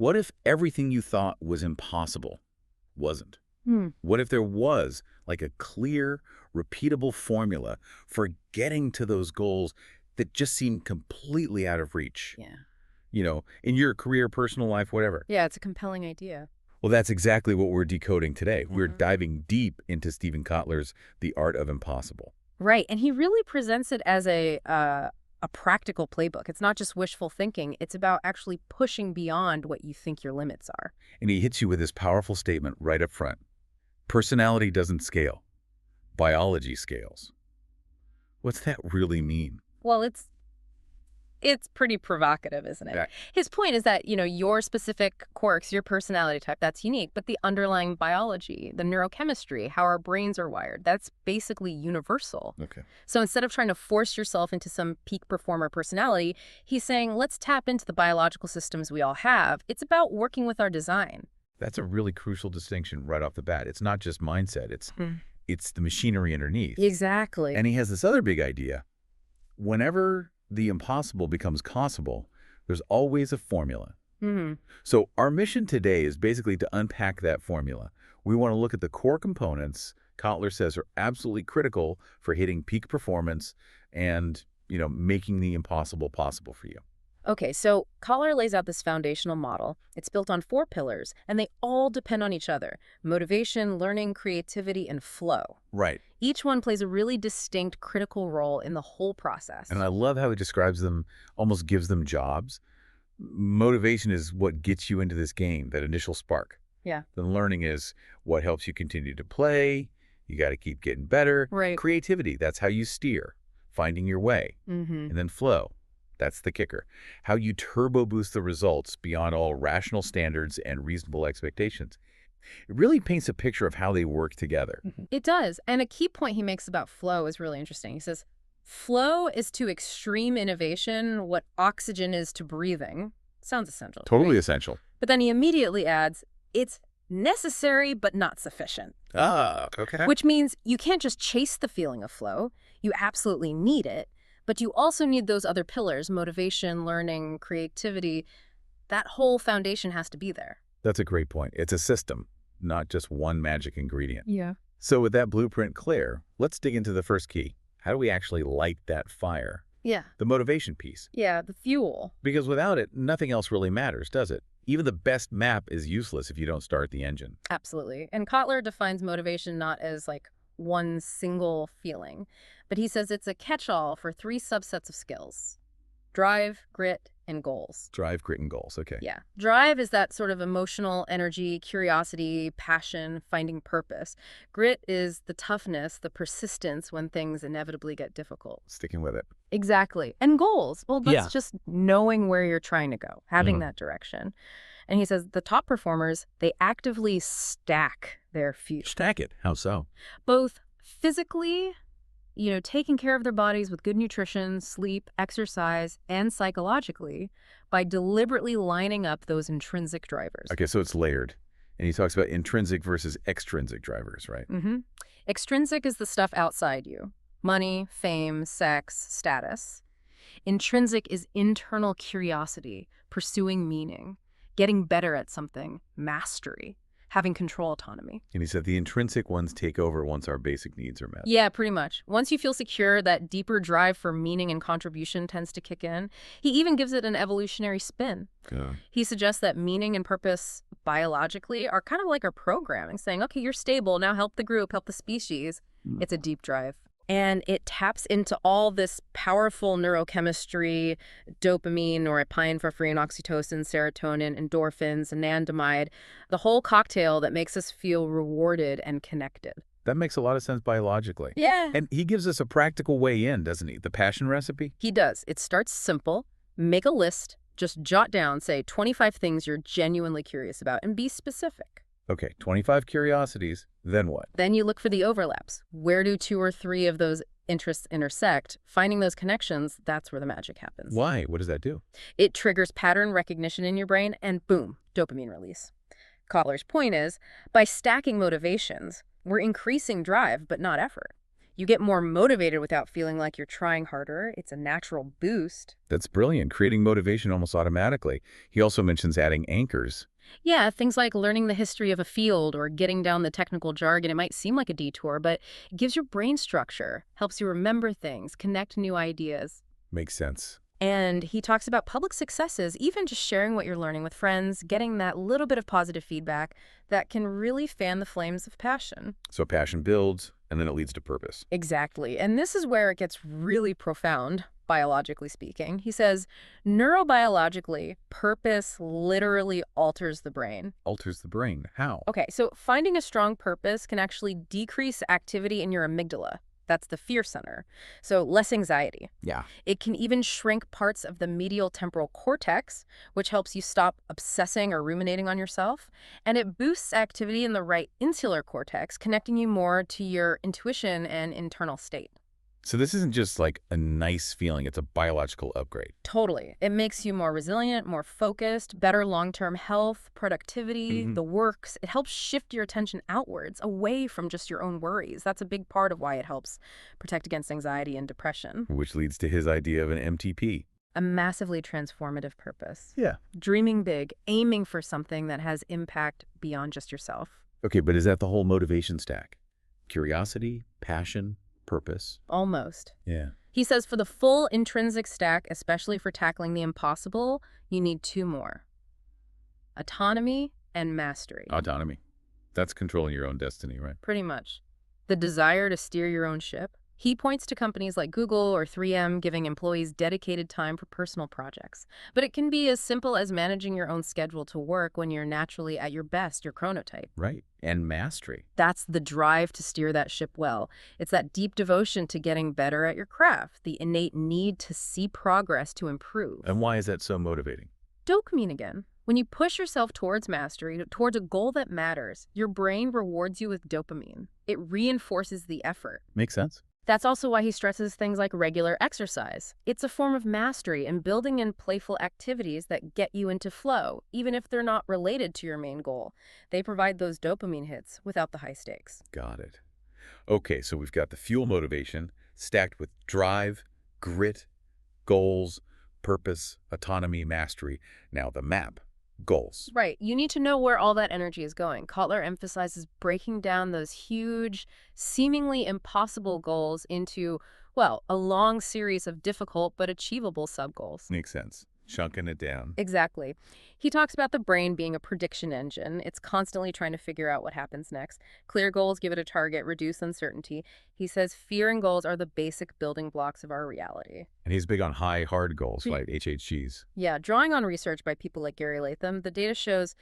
What if everything you thought was impossible wasn't? What if there was like a clear, repeatable formula for getting to those goals that just seemed completely out of reach? Yeah. In your career, personal life, whatever. Yeah, it's a compelling idea. Well, that's exactly what we're decoding today. We're diving deep into Stephen Kotler's The Art of Impossible. Right, and he really presents it as a practical playbook. It's not just wishful thinking. It's about actually pushing beyond what you think your limits are. And he hits you with this powerful statement right up front. Personality doesn't scale. Biology scales. What's that really mean? Well, it's pretty provocative, isn't it? Yeah. His point is that, your specific quirks, your personality type, that's unique, but the underlying biology, the neurochemistry, how our brains are wired, that's basically universal. Okay. So instead of trying to force yourself into some peak performer personality, he's saying, let's tap into the biological systems we all have. It's about working with our design. That's a really crucial distinction right off the bat. It's not just mindset. It's the machinery underneath. Exactly. And he has this other big idea. Whenever the impossible becomes possible, there's always a formula. So our mission today is basically to unpack that formula. We want to look at the core components Kotler says are absolutely critical for hitting peak performance and, making the impossible possible for you. Okay, so Kotler lays out this foundational model. It's built on 4 pillars, and they all depend on each other: motivation, learning, creativity, and flow. Right. Each one plays a really distinct, critical role in the whole process. And I love how he describes them, almost gives them jobs. Motivation is what gets you into this game, that initial spark. Yeah. Then learning is what helps you continue to play. You got to keep getting better. Right. Creativity, that's how you steer, finding your way. And then flow. That's the kicker. How you turbo boost the results beyond all rational standards and reasonable expectations. It really paints a picture of how they work together. It does. And a key point he makes about flow is really interesting. He says, flow is to extreme innovation what oxygen is to breathing. Sounds essential. Totally right? essential. But then he immediately adds, it's necessary but not sufficient. Ah, okay. Which means you can't just chase the feeling of flow. You absolutely need it. But you also need those other pillars: motivation, learning, creativity. That whole foundation has to be there. That's a great point. It's a system, not just one magic ingredient. Yeah. So with that blueprint clear, let's dig into the first key. How do we actually light that fire? Yeah. The motivation piece. Yeah, the fuel. Because without it, nothing else really matters, does it? Even the best map is useless if you don't start the engine. Absolutely. And Kotler defines motivation not as like one single feeling, but he says it's a catch-all for 3 subsets of skills: drive, grit, and goals. Drive, grit, and goals. Okay. Yeah. Drive is that sort of emotional energy, curiosity, passion, finding purpose. Grit is the toughness, the persistence when things inevitably get difficult. Sticking with it. Exactly. And goals, well, that's Yeah. just knowing where you're trying to go, having that direction. And he says the top performers, they actively stack their fuel. Stack it. How so? Both physically, taking care of their bodies with good nutrition, sleep, exercise, and psychologically by deliberately lining up those intrinsic drivers. Okay, so it's layered. And he talks about intrinsic versus extrinsic drivers, right? Extrinsic is the stuff outside you: money, fame, sex, status. Intrinsic is internal curiosity, pursuing meaning, getting better at something, mastery, having control, autonomy. And he said the intrinsic ones take over once our basic needs are met. Yeah, pretty much. Once you feel secure, that deeper drive for meaning and contribution tends to kick in. He even gives it an evolutionary spin. Good. He suggests that meaning and purpose biologically are kind of like our programming, saying, okay, you're stable, now help the group, help the species. It's a deep drive. And it taps into all this powerful neurochemistry: dopamine, norepinephrine, oxytocin, serotonin, endorphins, anandamide, the whole cocktail that makes us feel rewarded and connected. That makes a lot of sense biologically. Yeah. And he gives us a practical way in, doesn't he? The passion recipe? He does. It starts simple. Make a list. Just jot down, say, 25 things you're genuinely curious about, and be specific. Okay, 25 curiosities, then what? Then you look for the overlaps. Where do 2 or 3 of those interests intersect? Finding those connections, that's where the magic happens. Why? What does that do? It triggers pattern recognition in your brain, and boom, dopamine release. Kotler's point is, by stacking motivations, we're increasing drive, but not effort. You get more motivated without feeling like you're trying harder. It's a natural boost. That's brilliant, creating motivation almost automatically. He also mentions adding anchors. Yeah, things like learning the history of a field or getting down the technical jargon. It might seem like a detour, but it gives your brain structure, helps you remember things, connect new ideas. Makes sense. And he talks about public successes, even just sharing what you're learning with friends, getting that little bit of positive feedback that can really fan the flames of passion. So passion builds, and then it leads to purpose. Exactly. And this is where it gets really profound, biologically speaking. He says, neurobiologically, purpose literally alters the brain. Alters the brain. How? Okay, so finding a strong purpose can actually decrease activity in your amygdala. That's the fear center. So less anxiety. Yeah. It can even shrink parts of the medial temporal cortex, which helps you stop obsessing or ruminating on yourself. And it boosts activity in the right insular cortex, connecting you more to your intuition and internal state. So this isn't just like a nice feeling, it's a biological upgrade. Totally. It makes you more resilient, more focused, better long-term health, productivity, the works. It helps shift your attention outwards, away from just your own worries. That's a big part of why it helps protect against anxiety and depression. Which leads to his idea of an MTP. A massively transformative purpose. Yeah. Dreaming big, aiming for something that has impact beyond just yourself. Okay, but is that the whole motivation stack? Curiosity, passion, purpose? Almost. Yeah. He says for the full intrinsic stack, especially for tackling the impossible, you need two more: autonomy and mastery. Autonomy. That's controlling your own destiny, right? Pretty much. The desire to steer your own ship. He points to companies like Google or 3M giving employees dedicated time for personal projects. But it can be as simple as managing your own schedule to work when you're naturally at your best, your chronotype. Right. And mastery. That's the drive to steer that ship well. It's that deep devotion to getting better at your craft, the innate need to see progress to improve. And why is that so motivating? Dopamine again. When you push yourself towards mastery, towards a goal that matters, your brain rewards you with dopamine. It reinforces the effort. Makes sense. That's also why he stresses things like regular exercise. It's a form of mastery and building in playful activities that get you into flow, even if they're not related to your main goal. They provide those dopamine hits without the high stakes. Got it. Okay, so we've got the fuel motivation stacked with drive, grit, goals, purpose, autonomy, mastery. Now the map. Goals. Right. You need to know where all that energy is going. Kotler emphasizes breaking down those huge, seemingly impossible goals into, well, a long series of difficult but achievable sub-goals. Makes sense. Chunking it down. Exactly. He talks about the brain being a prediction engine. It's constantly trying to figure out what happens next. Clear goals give it a target, reduce uncertainty. He says fear and goals are the basic building blocks of our reality. And he's big on high, hard goals, like HHGs. Yeah, drawing on research by people like Gary Latham, the data shows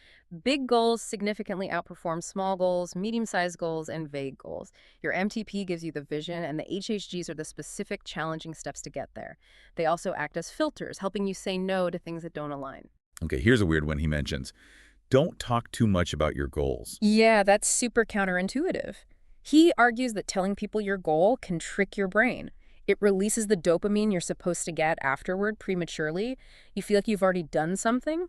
big goals significantly outperform small goals, medium-sized goals, and vague goals. Your MTP gives you the vision, and the HHGs are the specific, challenging steps to get there. They also act as filters, helping you say no to things that don't align. Okay, here's a weird one he mentions. Don't talk too much about your goals. Yeah, that's super counterintuitive. He argues that telling people your goal can trick your brain. It releases the dopamine you're supposed to get afterward prematurely. You feel like you've already done something.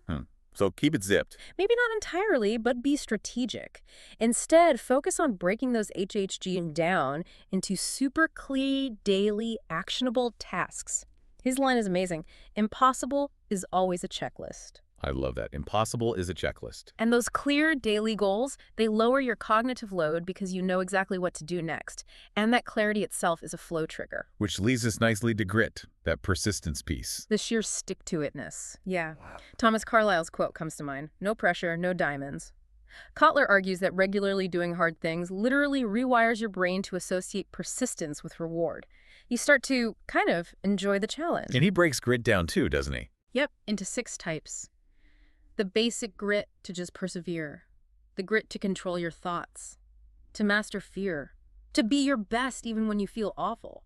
So keep it zipped. Maybe not entirely, but be strategic. Instead, focus on breaking those HHG down into super clear, daily, actionable tasks. His line is amazing. Impossible is always a checklist. I love that. Impossible is a checklist. And those clear daily goals, they lower your cognitive load because you know exactly what to do next. And that clarity itself is a flow trigger. Which leads us nicely to grit, that persistence piece. The sheer stick-to-itness. Yeah. Thomas Carlyle's quote comes to mind. No pressure, no diamonds. Kotler argues that regularly doing hard things literally rewires your brain to associate persistence with reward. You start to kind of enjoy the challenge. And he breaks grit down too, doesn't he? Yep, into 6 types. The basic grit to just persevere. The grit to control your thoughts. To master fear. To be your best even when you feel awful.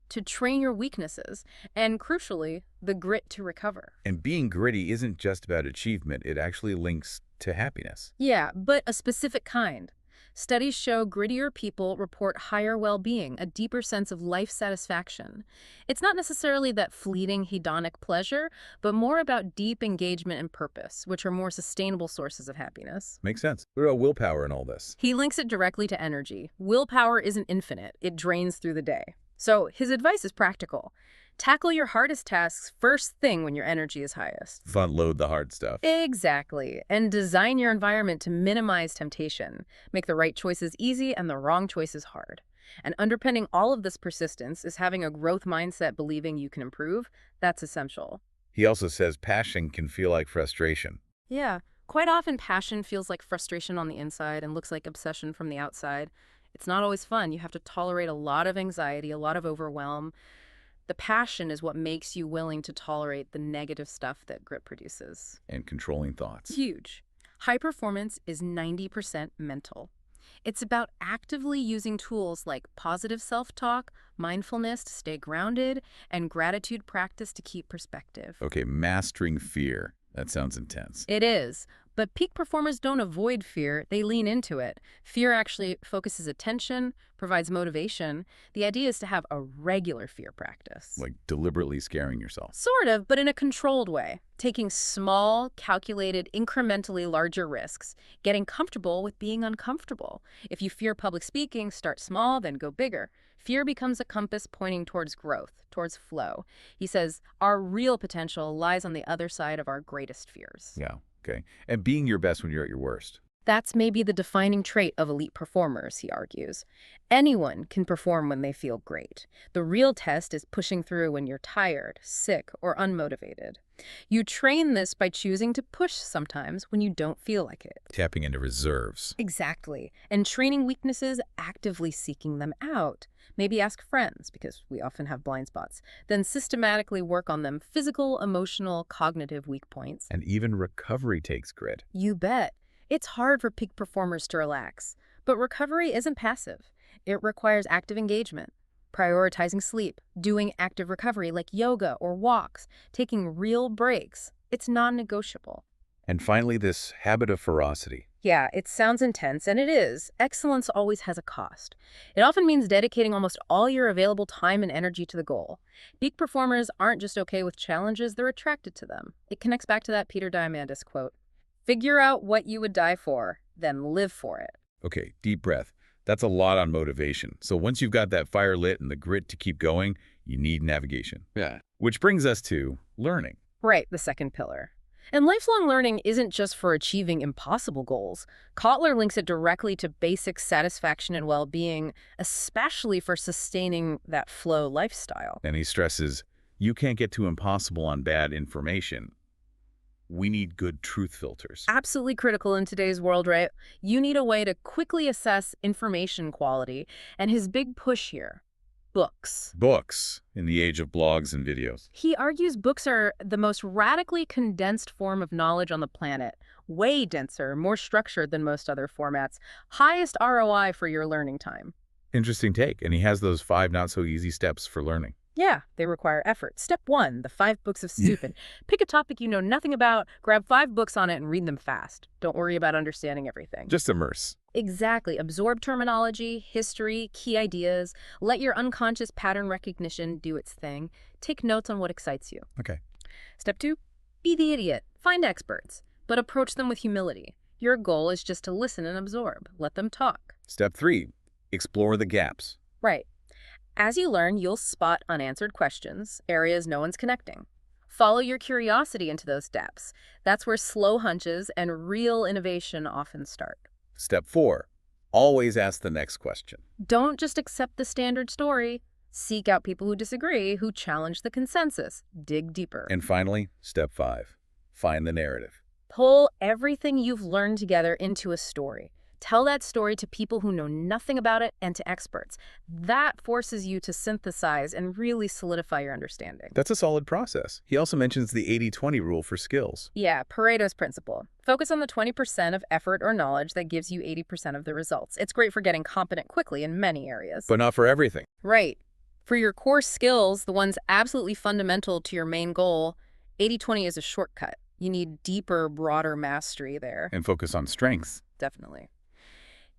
To train your weaknesses. And crucially, the grit to recover. And being gritty isn't just about achievement. It actually links to happiness. Yeah, but a specific kind. Studies show grittier people report higher well-being, a deeper sense of life satisfaction. It's not necessarily that fleeting hedonic pleasure, but more about deep engagement and purpose, which are more sustainable sources of happiness. Makes sense. What about willpower in all this? He links it directly to energy. Willpower isn't infinite. It drains through the day. So his advice is practical. Tackle your hardest tasks first thing when your energy is highest. Front load the hard stuff. Exactly. And design your environment to minimize temptation. Make the right choices easy and the wrong choices hard. And underpinning all of this persistence is having a growth mindset, believing you can improve. That's essential. He also says passion can feel like frustration. Yeah. Quite often, passion feels like frustration on the inside and looks like obsession from the outside. It's not always fun. You have to tolerate a lot of anxiety, a lot of overwhelm. The passion is what makes you willing to tolerate the negative stuff that grit produces. And controlling thoughts. Huge. High performance is 90% mental. It's about actively using tools like positive self-talk, mindfulness to stay grounded, and gratitude practice to keep perspective. Okay, mastering fear. That sounds intense. It is. But peak performers don't avoid fear, they lean into it. Fear actually focuses attention, provides motivation. The idea is to have a regular fear practice. Like deliberately scaring yourself. Sort of, but in a controlled way. Taking small, calculated, incrementally larger risks. Getting comfortable with being uncomfortable. If you fear public speaking, start small, then go bigger. Fear becomes a compass pointing towards growth, towards flow. He says, our real potential lies on the other side of our greatest fears. Yeah. Okay. And being your best when you're at your worst. That's maybe the defining trait of elite performers, he argues. Anyone can perform when they feel great. The real test is pushing through when you're tired, sick, or unmotivated. You train this by choosing to push sometimes when you don't feel like it. Tapping into reserves. Exactly. And training weaknesses, actively seeking them out. Maybe ask friends, because we often have blind spots. Then systematically work on them: physical, emotional, cognitive weak points. And even recovery takes grit. You bet. It's hard for peak performers to relax. But recovery isn't passive. It requires active engagement. Prioritizing sleep, doing active recovery like yoga or walks, taking real breaks. It's non-negotiable. And finally, this habit of ferocity. Yeah, it sounds intense, and it is. Excellence always has a cost. It often means dedicating almost all your available time and energy to the goal. Peak performers aren't just okay with challenges, they're attracted to them. It connects back to that Peter Diamandis quote. Figure out what you would die for, then live for it. Okay, deep breath. That's a lot on motivation. So once you've got that fire lit and the grit to keep going, you need navigation. Yeah. Which brings us to learning. Right, the second pillar. And lifelong learning isn't just for achieving impossible goals. Kotler links it directly to basic satisfaction and well-being, especially for sustaining that flow lifestyle. And he stresses, you can't get too impossible on bad information. We need good truth filters. Absolutely critical in today's world, right? You need a way to quickly assess information quality. And his big push here, books. Books, in the age of blogs and videos. He argues books are the most radically condensed form of knowledge on the planet. Way denser, more structured than most other formats. Highest ROI for your learning time. Interesting take. And he has those 5 not-so-easy steps for learning. Yeah, they require effort. Step 1, the 5 books of stupid. Pick a topic you know nothing about, grab 5 books on it, and read them fast. Don't worry about understanding everything. Just immerse. Exactly. Absorb terminology, history, key ideas. Let your unconscious pattern recognition do its thing. Take notes on what excites you. Okay. Step 2, be the idiot. Find experts, but approach them with humility. Your goal is just to listen and absorb. Let them talk. Step 3, explore the gaps. Right. As you learn, you'll spot unanswered questions, areas no one's connecting. Follow your curiosity into those depths. That's where slow hunches and real innovation often start. Step 4, always ask the next question. Don't just accept the standard story. Seek out people who disagree, who challenge the consensus. Dig deeper. And finally, step 5, find the narrative. Pull everything you've learned together into a story. Tell that story to people who know nothing about it and to experts. That forces you to synthesize and really solidify your understanding. That's a solid process. He also mentions the 80-20 rule for skills. Yeah, Pareto's principle. Focus on the 20% of effort or knowledge that gives you 80% of the results. It's great for getting competent quickly in many areas. But not for everything. Right. For your core skills, the ones absolutely fundamental to your main goal, 80-20 is a shortcut. You need deeper, broader mastery there. And focus on strengths. Definitely.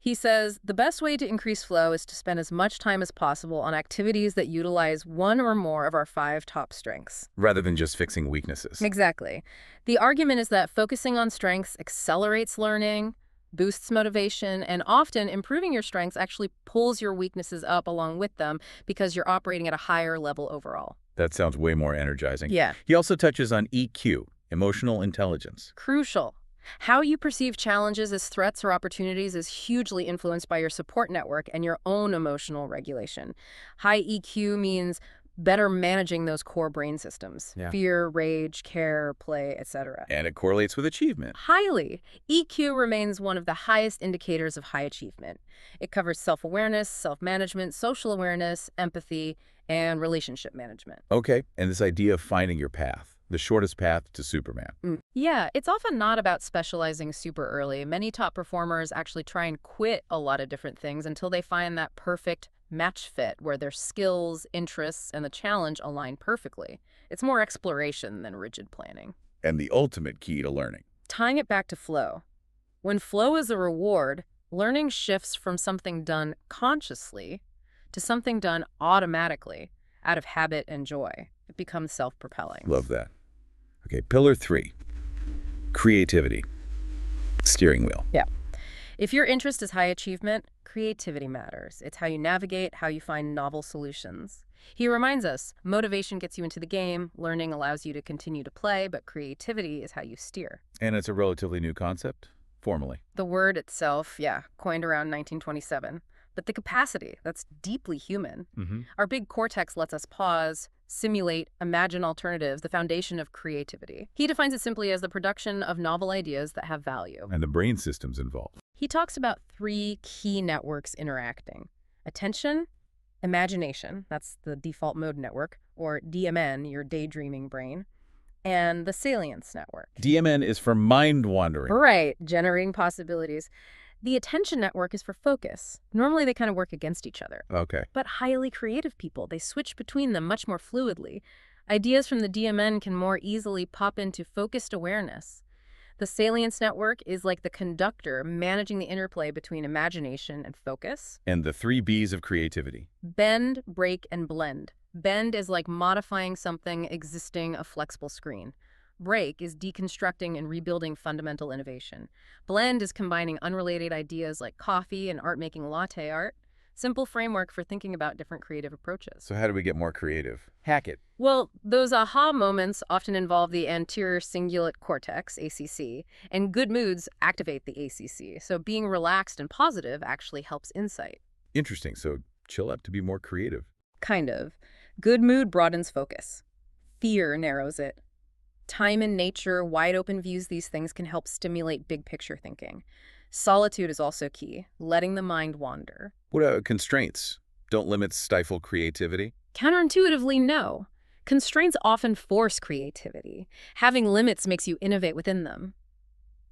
He says the best way to increase flow is to spend as much time as possible on activities that utilize one or more of our 5 top strengths. Rather than just fixing weaknesses. Exactly. The argument is that focusing on strengths accelerates learning, boosts motivation, and often improving your strengths actually pulls your weaknesses up along with them because you're operating at a higher level overall. That sounds way more energizing. Yeah. He also touches on EQ, emotional intelligence. Crucial. How you perceive challenges as threats or opportunities is hugely influenced by your support network and your own emotional regulation. High EQ means better managing those core brain systems. Yeah. Fear, rage, care, play, etc. And it correlates with achievement. Highly. EQ remains one of the highest indicators of high achievement. It covers self-awareness, self-management, social awareness, empathy, and relationship management. Okay, and this idea of finding your path. The shortest path to Superman. Yeah, it's often not about specializing super early. Many top performers actually try and quit a lot of different things until they find that perfect match fit where their skills, interests, and the challenge align perfectly. It's more exploration than rigid planning. And the ultimate key to learning. Tying it back to flow. When flow is a reward, learning shifts from something done consciously to something done automatically out of habit and joy. It becomes self-propelling. Love that. Okay, pillar 3, creativity, steering wheel. Yeah. If your interest is high achievement, creativity matters. It's how you navigate, how you find novel solutions. He reminds us, motivation gets you into the game, learning allows you to continue to play, but creativity is how you steer. And it's a relatively new concept, formally. The word itself, yeah, coined around 1927. But the capacity, that's deeply human. Our big cortex lets us pause, simulate, imagine alternatives, the foundation of creativity. He defines it simply as the production of novel ideas that have value. And the brain systems involved. He talks about 3 key networks interacting. Attention, imagination, that's the default mode network, or DMN, your daydreaming brain, and the salience network. DMN is for mind wandering. Right, generating possibilities. The attention network is for focus. Normally, they kind of work against each other. Okay. But highly creative people, they switch between them much more fluidly. Ideas from the DMN can more easily pop into focused awareness. The salience network is like the conductor managing the interplay between imagination and focus. And the 3 B's of creativity. Bend, break, and blend. Bend is like modifying something existing, a flexible screen. Break is deconstructing and rebuilding fundamental innovation. Blend is combining unrelated ideas like coffee and art-making latte art. Simple framework for thinking about different creative approaches. So how do we get more creative? Hack it. Well, those aha moments often involve the anterior cingulate cortex, ACC, and good moods activate the ACC. So being relaxed and positive actually helps insight. Interesting. So chill out to be more creative. Kind of. Good mood broadens focus. Fear narrows it. Time in nature, wide open views, these things can help stimulate big picture thinking. Solitude is also key, letting the mind wander. What about constraints? Don't limits stifle creativity? Counterintuitively, no. Constraints often force creativity. Having limits makes you innovate within them.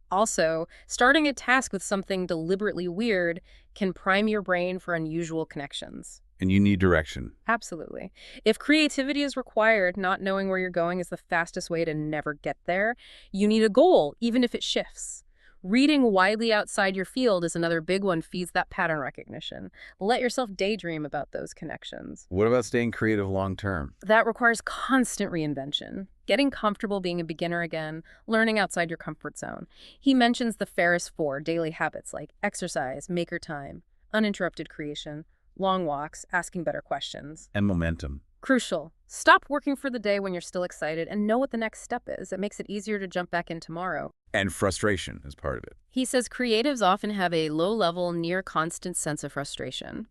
Also, starting a task with something deliberately weird can prime your brain for unusual connections. And you need direction. Absolutely. If creativity is required, not knowing where you're going is the fastest way to never get there. You need a goal, even if it shifts. Reading widely outside your field is another big one, feeds that pattern recognition. Let yourself daydream about those connections. What about staying creative long term? That requires constant reinvention. Getting comfortable being a beginner again, learning outside your comfort zone. He mentions the Ferris 4 daily habits like exercise, maker time, uninterrupted creation, long walks, asking better questions. And momentum. Crucial. Stop working for the day when you're still excited and know what the next step is. It makes it easier to jump back in tomorrow. And frustration is part of it. He says creatives often have a low-level, near-constant sense of frustration.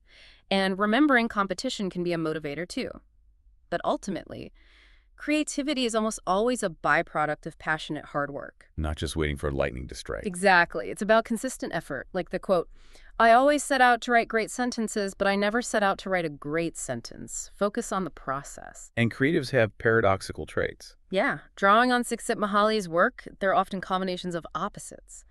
And remembering competition can be a motivator too. But ultimately, creativity is almost always a byproduct of passionate hard work. Not just waiting for lightning to strike. Exactly. It's about consistent effort. Like the quote, "I always set out to write great sentences, but I never set out to write a great sentence. Focus on the process." And creatives have paradoxical traits. Yeah. Drawing on Csikszentmihalyi's work, they're often combinations of opposites.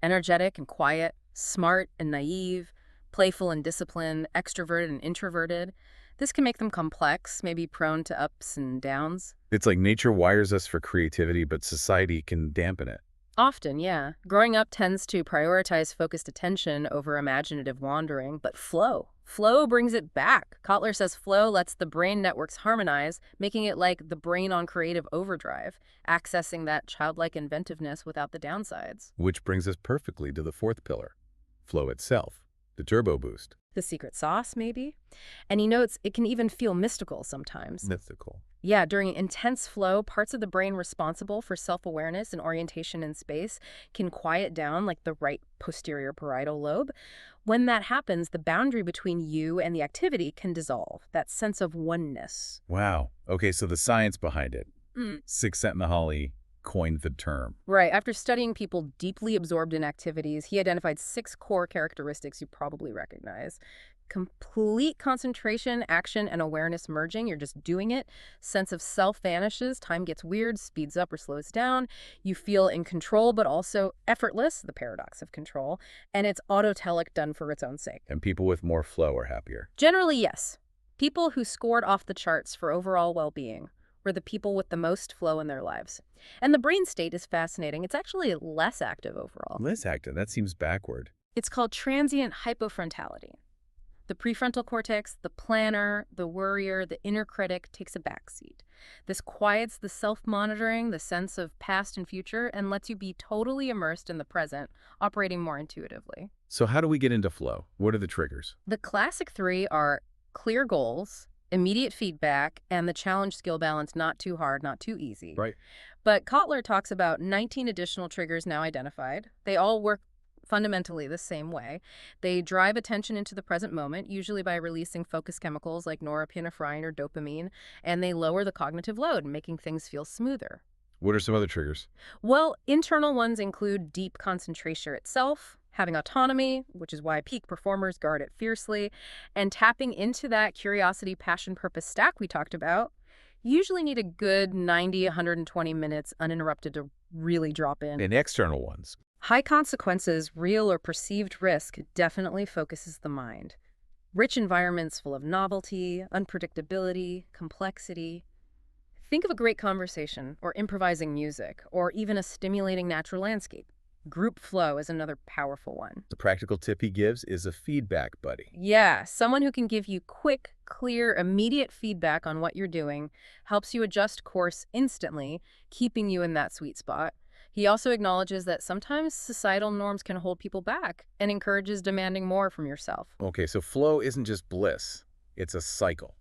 Energetic and quiet, smart and naive, playful and disciplined, extroverted and introverted. This can make them complex, maybe prone to ups and downs. It's like nature wires us for creativity, but society can dampen it. Often, yeah. Growing up tends to prioritize focused attention over imaginative wandering, but flow brings it back. Kotler says flow lets the brain networks harmonize, making it like the brain on creative overdrive, accessing that childlike inventiveness without the downsides. Which brings us perfectly to the fourth pillar, flow itself, the turbo boost. The secret sauce, maybe? And he notes it can even feel mystical sometimes. Mythical. Yeah, during intense flow, parts of the brain responsible for self-awareness and orientation in space can quiet down, like the right posterior parietal lobe. When that happens, the boundary between you and the activity can dissolve, that sense of oneness. Wow. Okay, so the science behind it. Mm. Csikszentmihalyi coined the term. Right. After studying people deeply absorbed in activities, he identified 6 core characteristics you probably recognize. Complete concentration, action, and awareness merging. You're just doing it. Sense of self vanishes. Time gets weird, speeds up or slows down. You feel in control, but also effortless, the paradox of control. And it's autotelic, done for its own sake. And people with more flow are happier. Generally, yes. People who scored off the charts for overall well-being were the people with the most flow in their lives. And the brain state is fascinating. It's actually less active overall. Less active, that seems backward. It's called transient hypofrontality. The prefrontal cortex, the planner, the worrier, the inner critic takes a backseat. This quiets the self-monitoring, the sense of past and future, and lets you be totally immersed in the present, operating more intuitively. So how do we get into flow? What are the triggers? The classic 3 are clear goals, immediate feedback, and the challenge skill balance, not too hard, not too easy. Right. But Kotler talks about 19 additional triggers now identified. They all work fundamentally the same way. They drive attention into the present moment, usually by releasing focus chemicals like norepinephrine or dopamine, and they lower the cognitive load, making things feel smoother. What are some other triggers? Well, internal ones include deep concentration itself, having autonomy, which is why peak performers guard it fiercely, and tapping into that curiosity, passion, purpose stack we talked about. You usually need a good 90, 120 minutes uninterrupted to really drop in. And external ones. High consequences, real or perceived risk, definitely focuses the mind. Rich environments full of novelty, unpredictability, complexity. Think of a great conversation, or improvising music, or even a stimulating natural landscape. Group flow is another powerful one. The practical tip he gives is a feedback buddy. Yeah, someone who can give you quick, clear, immediate feedback on what you're doing, helps you adjust course instantly, keeping you in that sweet spot. He also acknowledges that sometimes societal norms can hold people back and encourages demanding more from yourself. Okay, so flow isn't just bliss, it's a cycle.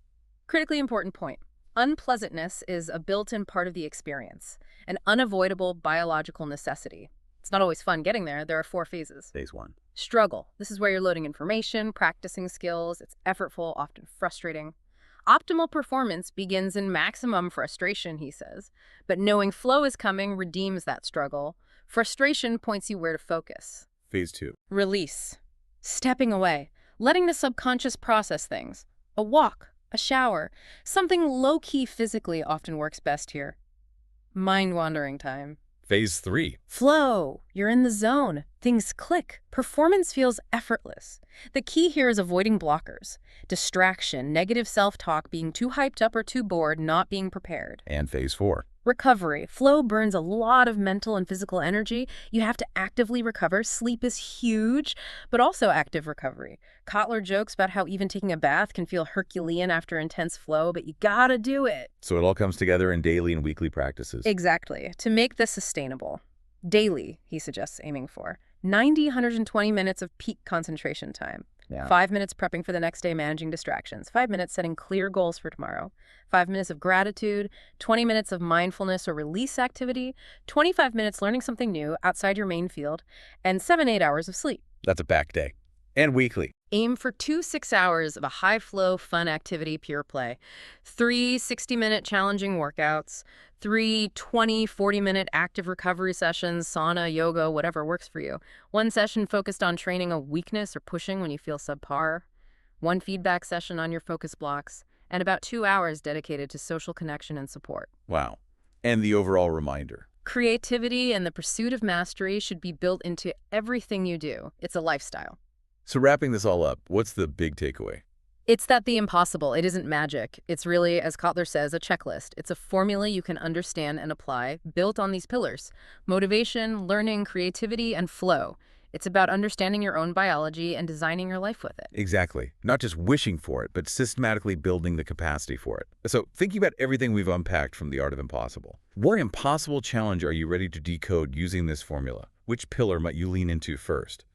Critically important point. Unpleasantness is a built-in part of the experience, an unavoidable biological necessity. It's not always fun getting there. There are 4 phases. Phase 1. Struggle. This is where you're loading information, practicing skills. It's effortful, often frustrating. Optimal performance begins in maximum frustration, he says. But knowing flow is coming redeems that struggle. Frustration points you where to focus. Phase 2. Release. Stepping away. Letting the subconscious process things. A walk, a shower. Something low-key physically often works best here. Mind-wandering time. Phase 3. Flow. You're in the zone. Things click. Performance feels effortless. The key here is avoiding blockers. Distraction, negative self-talk, being too hyped up or too bored, not being prepared. And Phase 4. Recovery. Flow burns a lot of mental and physical energy. You have to actively recover. Sleep is huge, but also active recovery. Kotler jokes about how even taking a bath can feel Herculean after intense flow, but you gotta do it. So it all comes together in daily and weekly practices. Exactly. To make this sustainable. Daily, he suggests aiming for. 90, 120 minutes of peak concentration time. Yeah. 5 minutes prepping for the next day, managing distractions. 5 minutes setting clear goals for tomorrow. 5 minutes of gratitude. 20 minutes of mindfulness or release activity. 25 minutes learning something new outside your main field. And 7-8 hours of sleep. That's a back day. And weekly. Aim for 2 6-hours of a high-flow, fun activity, pure play. 3 60-minute challenging workouts. 3 20, 40-minute active recovery sessions, sauna, yoga, whatever works for you. 1 session focused on training a weakness or pushing when you feel subpar. 1 feedback session on your focus blocks. And about 2 hours dedicated to social connection and support. Wow. And the overall reminder. Creativity and the pursuit of mastery should be built into everything you do. It's a lifestyle. So wrapping this all up, what's the big takeaway? It's that the impossible, it isn't magic. It's really, as Kotler says, a checklist. It's a formula you can understand and apply, built on these pillars: motivation, learning, creativity, and flow. It's about understanding your own biology and designing your life with it. Exactly. Not just wishing for it, but systematically building the capacity for it. So thinking about everything we've unpacked from The Art of Impossible, what impossible challenge are you ready to decode using this formula? Which pillar might you lean into first?